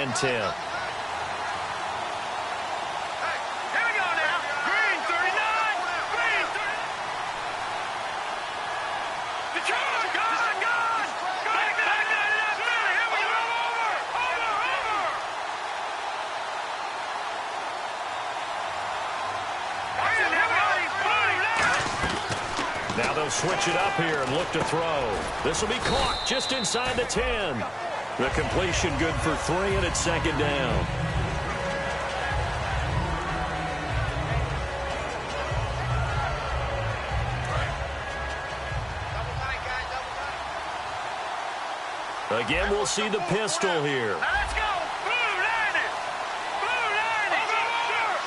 and 10. Now they'll switch it up here and look to throw. This will be caught just inside the 10. The completion good for 3, and it's second down. Again, we'll see the pistol here. Let's go. Blue line it. Blue line it.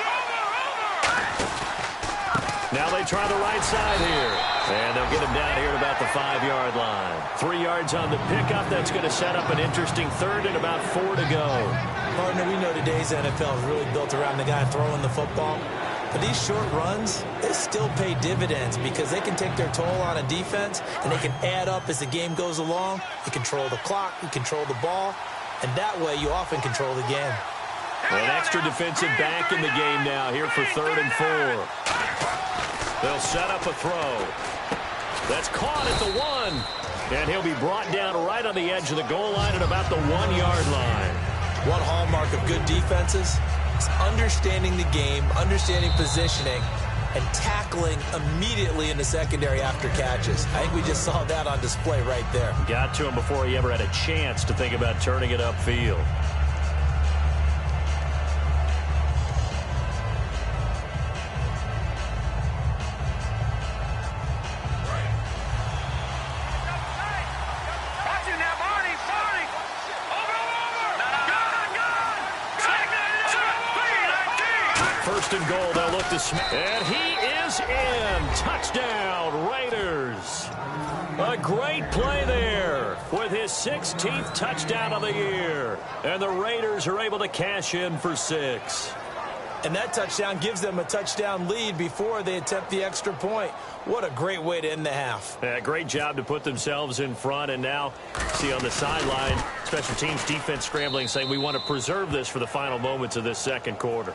Over. Now they try the right side here. And they'll get him down here at about the 5-yard line. 3 yards on the pickup. That's going to set up an interesting third and about 4 to go. Partner, we know today's NFL is really built around the guy throwing the football. But these short runs, they still pay dividends because they can take their toll on a defense, and they can add up as the game goes along. You control the clock, you control the ball, and that way you often control the game. An extra defensive back in the game now here for 3rd and 4. They'll set up a throw. That's caught at the 1. And he'll be brought down right on the edge of the goal line at about the 1-yard line. One hallmark of good defenses is understanding the game, understanding positioning, and tackling immediately in the secondary after catches. I think we just saw that on display right there. Got to him before he ever had a chance to think about turning it upfield. And goal, they'll look to smash. And he is in. Touchdown, Raiders. A great play there with his 16th touchdown of the year. And the Raiders are able to cash in for 6. And that touchdown gives them a touchdown lead before they attempt the extra point. What a great way to end the half. Yeah, great job to put themselves in front. And now, see on the sideline, special teams defense scrambling, saying we want to preserve this for the final moments of this second quarter.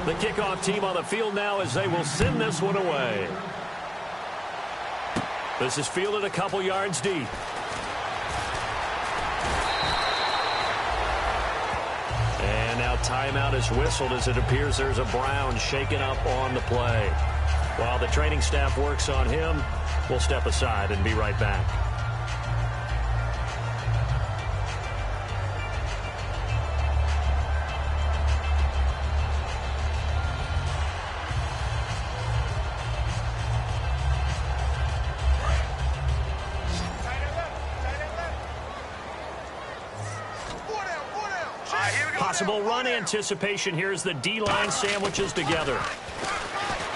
The kickoff team on the field now as they will send this one away. This is fielded a couple yards deep. And now timeout is whistled as it appears there's a Brown shaken up on the play. While the training staff works on him, we'll step aside and be right back. Possible run anticipation here as the D-line sandwiches together.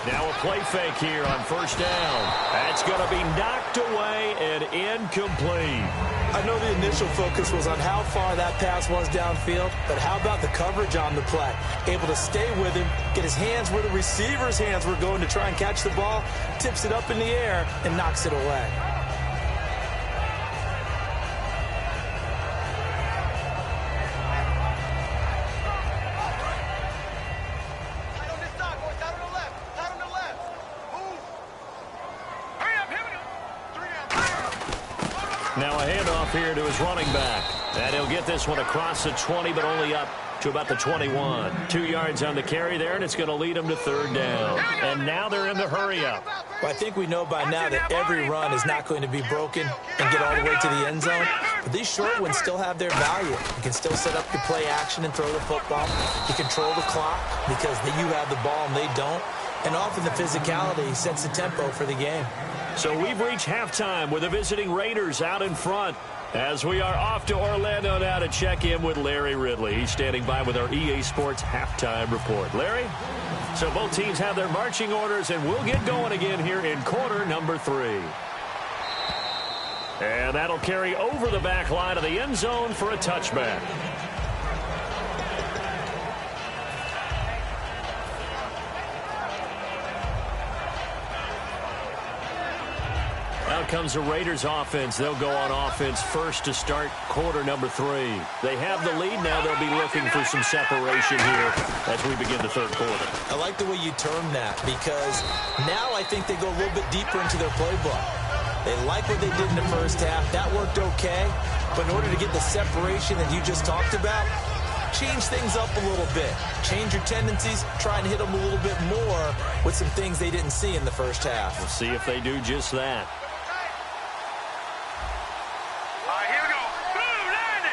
Now a play fake here on first down. That's going to be knocked away and incomplete. I know the initial focus was on how far that pass was downfield, but how about the coverage on the play? Able to stay with him, get his hands where the receiver's hands were going to try and catch the ball, tips it up in the air, and knocks it away. Now a handoff here to his running back. And he'll get this one across the 20, but only up to about the 21. 2 yards on the carry there, and it's going to lead him to 3rd down. And now they're in the hurry-up. Well, I think we know by now that every run is not going to be broken and get all the way to the end zone. But these short ones still have their value. You can still set up your play action and throw the football. You control the clock because you have the ball and they don't. And often the physicality sets the tempo for the game. So we've reached halftime with the visiting Raiders out in front as we are off to Orlando now to check in with Larry Ridley. He's standing by with our EA Sports halftime report. Larry? So both teams have their marching orders, and we'll get going again here in quarter number 3. And that'll carry over the back line of the end zone for a touchback. comes the Raiders offense. They'll go on offense first to start quarter number 3. They have the lead now. They'll be looking for some separation here as we begin the third quarter. I like the way you term that because now I think they go a little bit deeper into their playbook. They like what they did in the first half. That worked okay. But in order to get the separation that you just talked about, change things up a little bit. Change your tendencies. Try and hit them a little bit more with some things they didn't see in the first half. We'll see if they do just that. All right, here we go. Blue 90.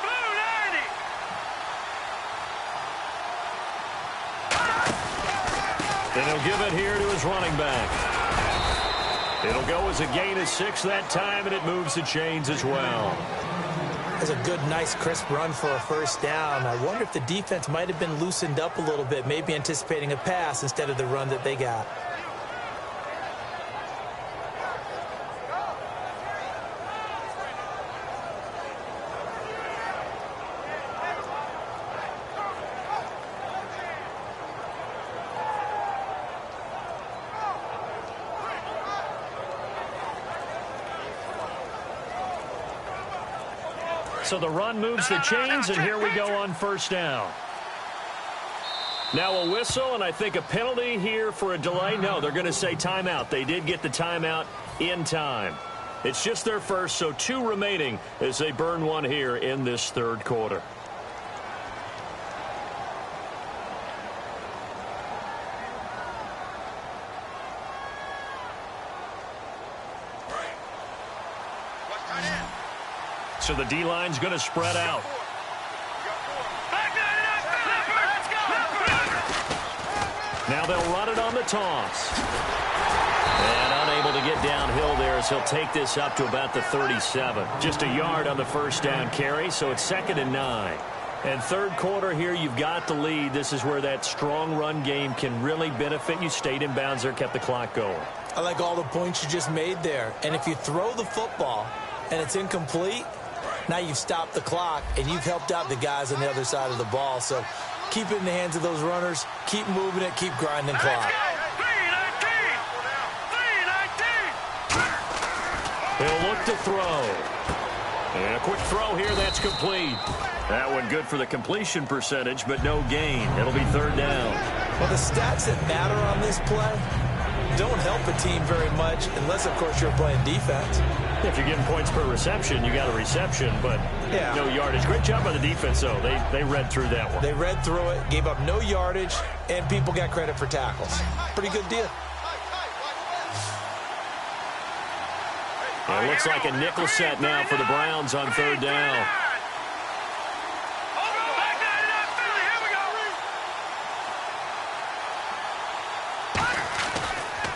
Blue 90. And he'll give it here to his running back. It'll go as a gain of 6 that time, and it moves the chains as well. That's a good, nice, crisp run for a first down. I wonder if the defense might have been loosened up a little bit, maybe anticipating a pass instead of the run that they got. So the run moves the chains, and here we go on first down. Now a whistle, and I think a penalty here for a delay. No, they're going to say timeout. They did get the timeout in time. It's just their first, so 2 remaining as they burn one here in this third quarter. So the D-line's going to spread out. Now they'll run it on the toss. And unable to get downhill there as he'll take this up to about the 37. Just a yard on the first down carry, so it's 2nd and 9. And third quarter here, you've got the lead. This is where that strong run game can really benefit you. Stayed in bounds there, kept the clock going. I like all the points you just made there. And if you throw the football and it's incomplete, now you've stopped the clock, and you've helped out the guys on the other side of the ball. So keep it in the hands of those runners. Keep moving it. Keep grinding clock. He'll look to throw. And a quick throw here. That's complete. That one good for the completion percentage, but no gain. It'll be 3rd down. Well, the stats that matter on this play don't help a team very much unless, of course, you're playing defense. If you're getting points per reception, you got a reception, but no yardage. Great job by the defense, though. They read through that one. They read through it, gave up no yardage, and people got credit for tackles. Pretty good deal. It looks like a nickel set now for the Browns on 3rd down.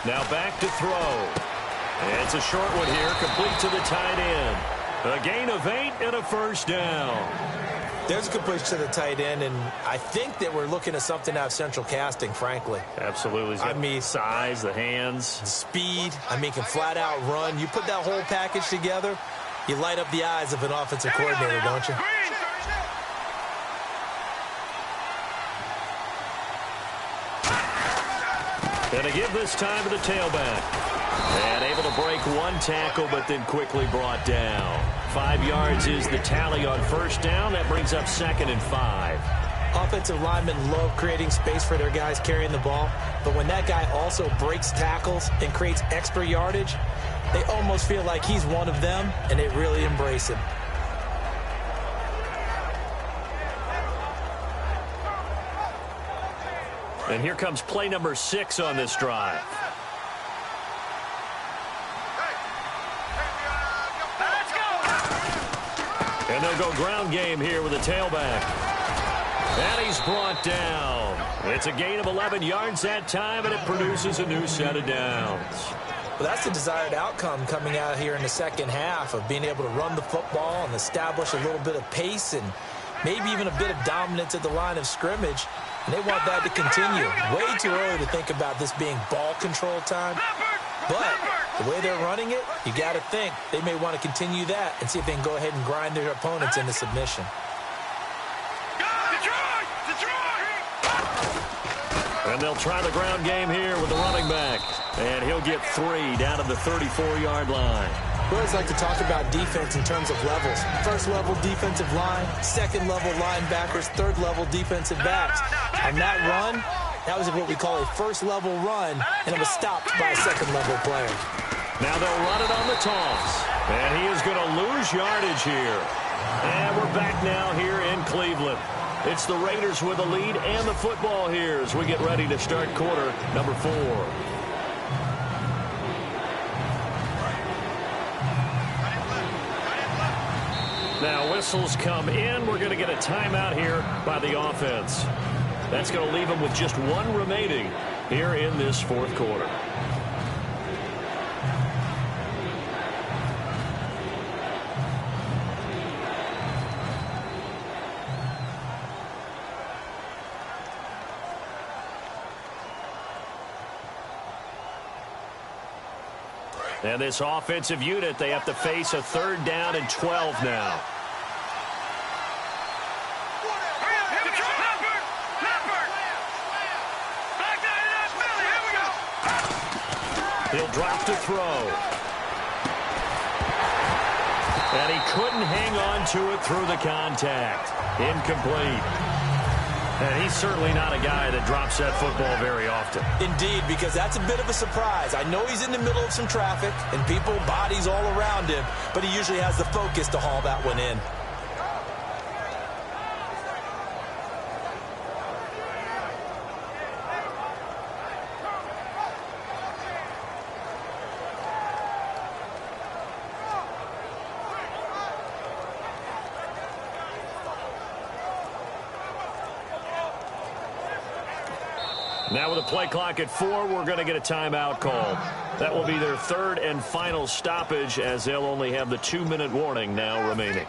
Now back to throw. It's a short one here, complete to the tight end. A gain of 8 and a first down. There's a completion to the tight end, and I think that we're looking at something out of central casting, frankly. Absolutely. I mean, size, the hands. Speed. I mean, can flat out run. You put that whole package together, you light up the eyes of an offensive coordinator, don't you? Gonna give this time to the tailback. And able to break one tackle, but then quickly brought down. 5 yards is the tally on first down. That brings up 2nd and 5. Offensive linemen love creating space for their guys carrying the ball, but when that guy also breaks tackles and creates extra yardage, they almost feel like he's one of them, and they really embrace him. And here comes play number 6 on this drive. And they'll go ground game here with a tailback. And he's brought down. It's a gain of 11 yards that time, and it produces a new set of downs. Well, that's the desired outcome coming out here in the second half of being able to run the football and establish a little bit of pace and maybe even a bit of dominance at the line of scrimmage. And they want that to continue. Way too early to think about this being ball control time. But the way they're running it, you got to think they may want to continue that and see if they can go ahead and grind their opponents into submission. And they'll try the ground game here with the running back. And he'll get 3 down to the 34-yard line. We always like to talk about defense in terms of levels. First-level defensive line, second-level linebackers, third-level defensive backs. On that run, that was what we call a first-level run, and it was stopped by a second-level player. Now they'll run it on the toss. And he is going to lose yardage here. And we're back now here in Cleveland. It's the Raiders with the lead and the football here as we get ready to start quarter number 4. Now whistles come in. We're going to get a timeout here by the offense. That's going to leave them with just 1 remaining here in this fourth quarter. And this offensive unit, they have to face a 3rd down and 12 now. He'll drop to throw. And he couldn't hang on to it through the contact. Incomplete. And he's certainly not a guy that drops that football very often. Indeed, because that's a bit of a surprise. I know he's in the middle of some traffic and people, bodies all around him, but he usually has the focus to haul that one in. Now with a play clock at 4, we're going to get a timeout called. That will be their 3rd and final stoppage as they'll only have the 2-minute warning now remaining.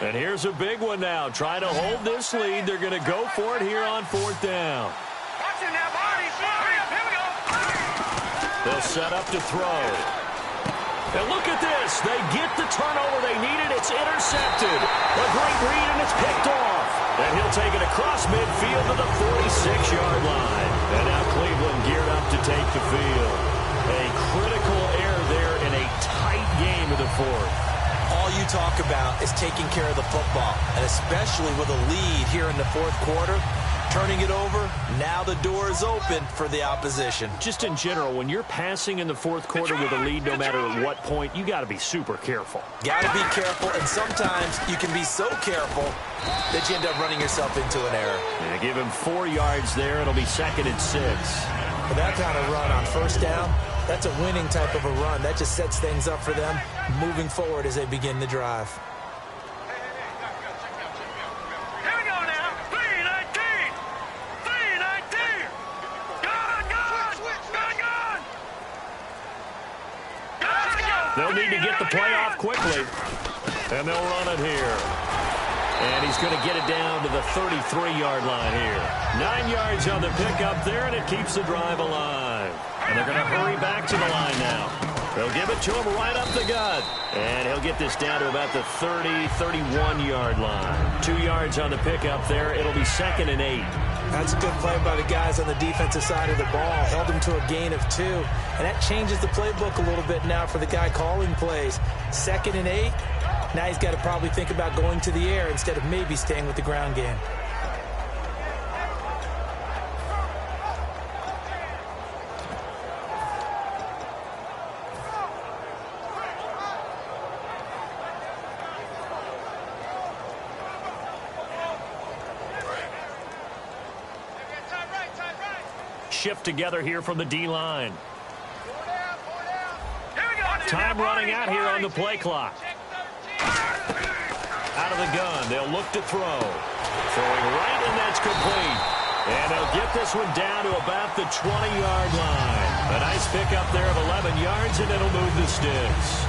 And here's a big one now. Trying to hold this lead. They're going to go for it here on 4th down. They'll set up to throw. And look at this. They get the turnover they needed. It's intercepted. A great read, and it's picked off. And he'll take it across midfield to the 46-yard line. And now Cleveland geared up to take the field. A critical error there in a tight game in the 4th. All you talk about is taking care of the football, and especially with a lead here in the 4th quarter. Turning it over, now the door is open for the opposition. Just in general, when you're passing in the 4th quarter with a lead, no matter at what point, you got to be super careful. Got to be careful, and sometimes you can be so careful that you end up running yourself into an error. Yeah, give him 4 yards there. It'll be 2nd and 6. But that kind of run on 1st down, that's a winning type of a run. That just sets things up for them moving forward as they begin the drive. They'll need to get the play off quickly, and they'll run it here. And he's going to get it down to the 33-yard line here. 9 yards on the pickup there, and it keeps the drive alive. And they're going to hurry back to the line now. They'll give it to him right up the gut. And he'll get this down to about the 30, 31-yard line. 2 yards on the pickup there. It'll be 2nd and 8. That's a good play by the guys on the defensive side of the ball. Held them to a gain of 2. And that changes the playbook a little bit now for the guy calling plays. 2nd and 8. Now he's got to probably think about going to the air instead of maybe staying with the ground game. Shift together here from the D-line. Time running out here on the play clock. Out of the gun, they'll look to throw. Throwing right, and that's complete. And they'll get this one down to about the 20-yard line. A nice pickup there of 11 yards, and it'll move the sticks.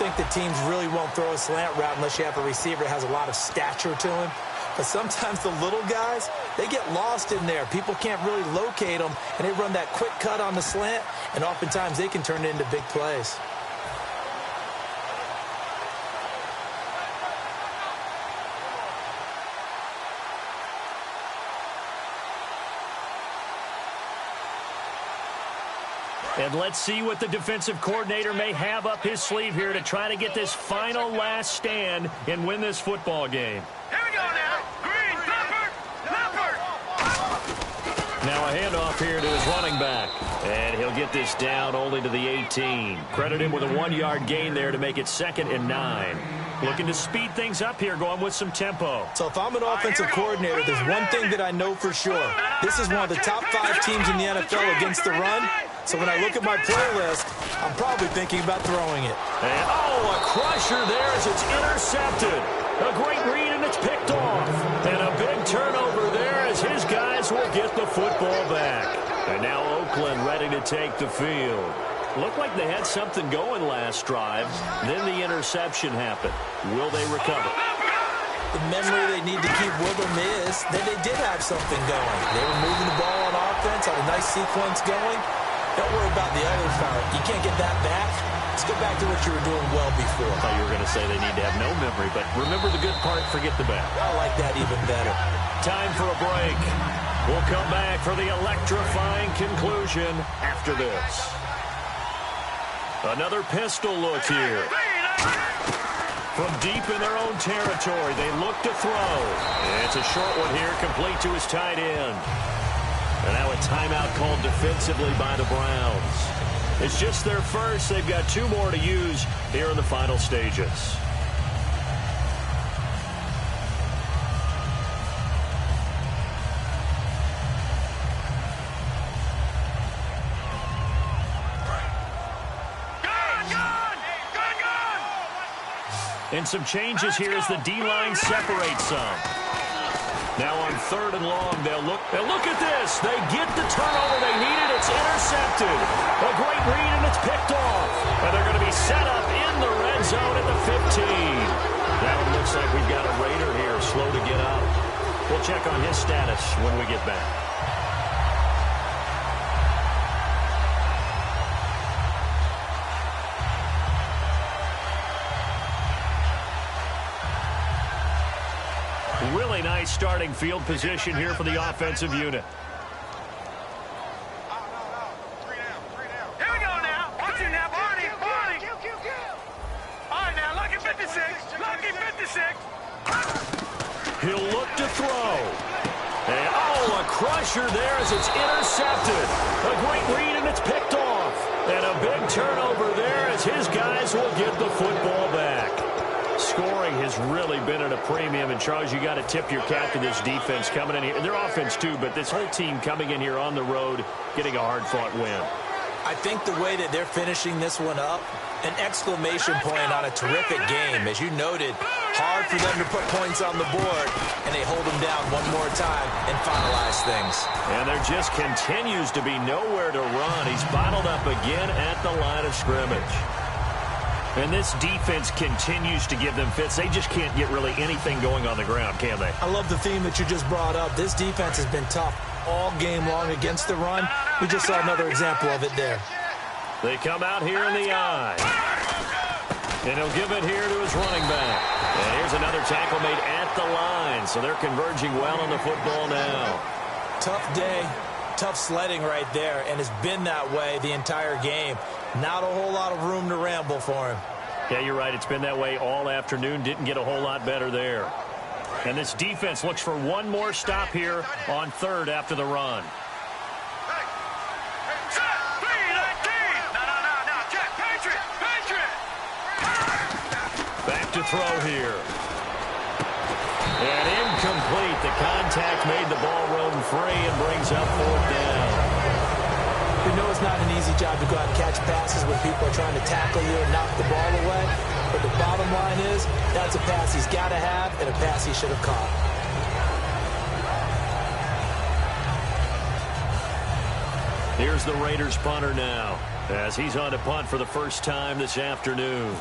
think that teams really won't throw a slant route unless you have a receiver that has a lot of stature to him. But sometimes the little guys, they get lost in there. People can't really locate them, and they run that quick cut on the slant, and oftentimes they can turn it into big plays. And let's see what the defensive coordinator may have up his sleeve here to try to get this final last stand and win this football game. Here we go now. Green, leopard. Now a handoff here to his running back. And he'll get this down only to the 18. Credit him with a 1-yard gain there to make it 2nd and 9. Looking to speed things up here, going with some tempo. So if I'm an offensive coordinator, there's one thing that I know for sure. This is one of the top 5 teams in the NFL against the run. So when I look at my playlist, I'm probably thinking about throwing it. And, a crusher there as it's intercepted. A great read, and it's picked off. And a big turnover there as his guys will get the football back. And now Oakland ready to take the field. Looked like they had something going last drive. Then the interception happened. Will they recover? The memory they need to keep with them is that they did have something going. They were moving the ball on offense, had a nice sequence going. Don't worry about the other part. You can't get that back. Let's go back to what you were doing well before. I thought you were going to say they need to have no memory, but remember the good part, forget the bad. I like that even better. Time for a break. We'll come back for the electrifying conclusion after this. Another pistol look here. From deep in their own territory, they look to throw. It's a short one here, complete to his tight end. And now a timeout called defensively by the Browns. It's just their first. They've got 2 more to use here in the final stages. And some changes here as the D-line separates some. Now on 3rd and long, they'll look at this. They get the turnover they needed. It's intercepted. A great read, and it's picked off. And they're going to be set up in the red zone at the 15. Now it looks like we've got a Raider here, slow to get up. We'll check on his status when we get back. Really nice starting field position here for the offensive unit. Here we go now. Watch it now, Barney. All right, now, lucky 56. He'll look to throw. And, a crusher there as it's intercepted. A great read, and it's picked off. And a big turnover there as his guys will get the football back. Scoring has really been at a premium, and Charles, you got to tip your cap to this defense coming in here. Their offense too, but this whole team coming in here on the road, getting a hard-fought win. I think the way that they're finishing this one up, an exclamation point on a terrific game. As you noted, hard for them to put points on the board, and they hold them down one more time and finalize things. And there just continues to be nowhere to run. He's bottled up again at the line of scrimmage. And this defense continues to give them fits. They just can't get really anything going on the ground, can they? I love the theme that you just brought up. This defense has been tough all game long against the run. We just saw another example of it there. They come out here in the eye. And he'll give it here to his running back. And here's another tackle made at the line. So they're converging well on the football now. Tough day, tough sledding right there, and it's been that way the entire game. Not a whole lot of room to ramble for him. Yeah, you're right. It's been that way all afternoon. Didn't get a whole lot better there. And this defense looks for one more stop here on 3rd after the run. Back to throw here. And incomplete. The contact made the ball roam free and brings up 4th down. We know it's not an easy job to go out and catch passes when people are trying to tackle you and knock the ball away. But the bottom line is, that's a pass he's got to have and a pass he should have caught. Here's the Raiders punter now, as he's on to punt for the first time this afternoon.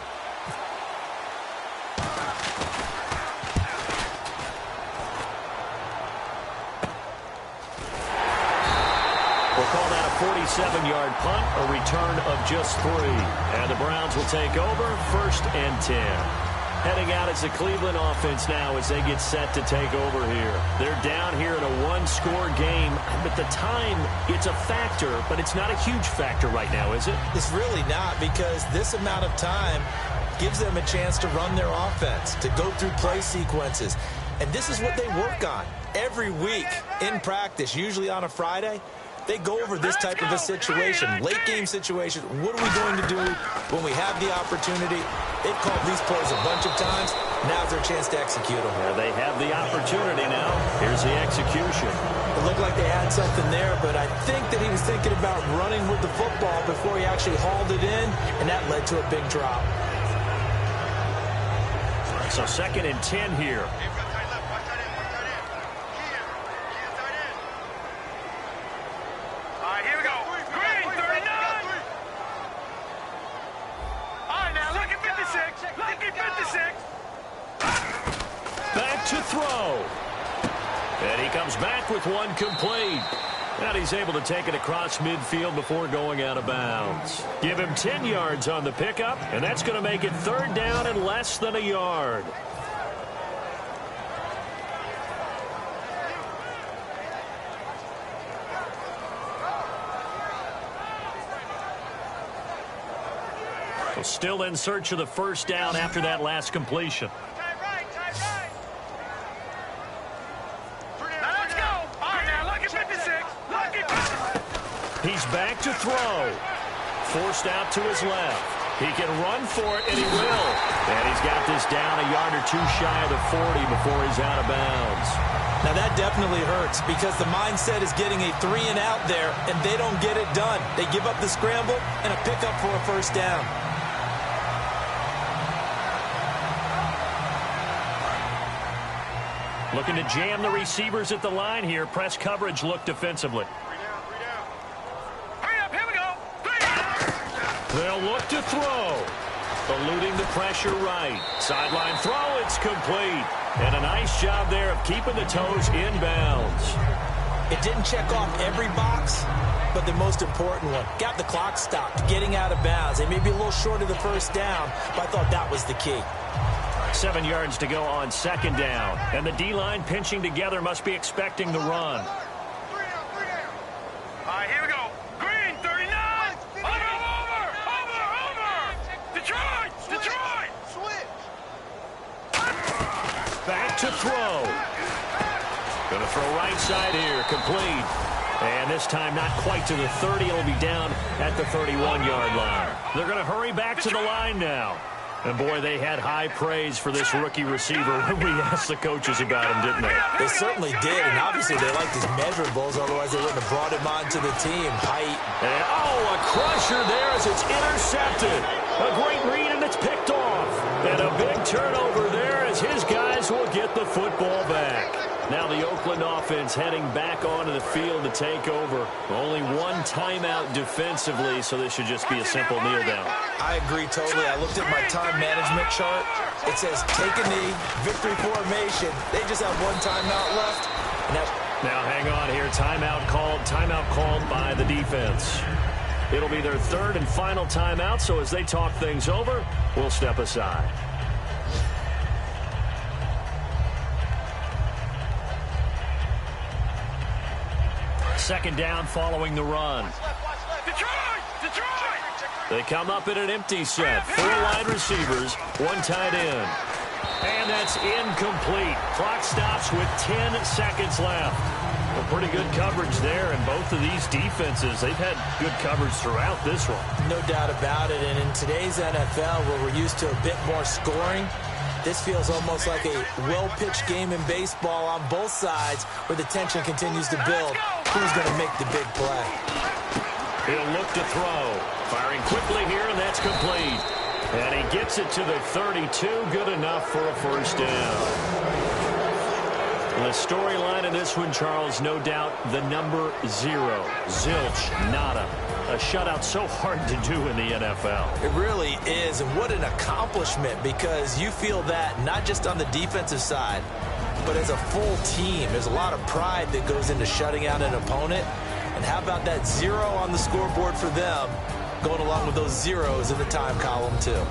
27-yard punt, a return of just 3. And the Browns will take over 1st and 10. Heading out as the Cleveland offense now as they get set to take over here. They're down here in a one-score game. At the time, it's a factor, but it's not a huge factor right now, is it? It's really not, because this amount of time gives them a chance to run their offense, to go through play sequences. And this is what they work on every week in practice, usually on a Friday. They go over this type of a situation, late game situation. What are we going to do when we have the opportunity? They've called these plays a bunch of times. Now's their chance to execute them. Yeah, they have the opportunity now. Here's the execution. It looked like they had something there, but I think that he was thinking about running with the football before he actually hauled it in, and that led to a big drop. So 2nd and 10 here. Back to throw. And he comes back with one complete. And he's able to take it across midfield before going out of bounds. Give him 10 yards on the pickup, and that's going to make it 3rd down and less than a yard. So still in search of the 1st down after that last completion. He's back to throw. Forced out to his left. He can run for it, and he will. And he's got this down a yard or 2 shy of the 40 before he's out of bounds. Now that definitely hurts, because the mindset is getting a 3-and-out there, and they don't get it done. They give up the scramble and a pickup for a 1st down. Looking to jam the receivers at the line here. Press coverage look defensively. They'll look to throw. Eluding the pressure right. Sideline throw, it's complete. And a nice job there of keeping the toes inbounds. It didn't check off every box, but the most important one. Got the clock stopped, getting out of bounds. They may be a little short of the 1st down, but I thought that was the key. 7 yards to go on 2nd down. And the D-line pinching together must be expecting the run. All right, here we go. Green, 39. Detroit! Back to throw. Going to throw right side here. Complete. And this time not quite to the 30. It'll be down at the 31-yard line. They're going to hurry back to the line now. And, boy, they had high praise for this rookie receiver when we asked the coaches about him, didn't they? They certainly did, and obviously they liked his measurables. Otherwise, they wouldn't have brought him onto the team. Height. And, a crusher there as it's intercepted. A great read, and it's picked off. And a big turnover there as his guys will get the football back. Now the Oakland offense heading back onto the field to take over. Only one timeout defensively, so this should just be a simple kneel down. I agree totally. I looked at my time management chart. It says take a knee, victory formation. They just have one timeout left. Now hang on here. Timeout called by the defense. It'll be their 3rd and final timeout, so as they talk things over, we'll step aside. Second down following the run. Detroit! They come up in an empty set. 4 wide receivers, 1 tight end. And that's incomplete. Clock stops with 10 seconds left. Well, pretty good coverage there, and both of these defenses, they've had good coverage throughout this one. No doubt about it, and in today's NFL, where we're used to a bit more scoring, this feels almost like a well-pitched game in baseball on both sides, where the tension continues to build. Who's going to make the big play? He'll look to throw. Firing quickly here, and that's complete. And he gets it to the 32. Good enough for a 1st down. The storyline in this one, Charles, no doubt the number 0. Zilch, nada. A shutout so hard to do in the NFL. It really is, and what an accomplishment, because you feel that not just on the defensive side, but as a full team. There's a lot of pride that goes into shutting out an opponent, And how about that 0 on the scoreboard for them, going along with those zeros in the time column, too.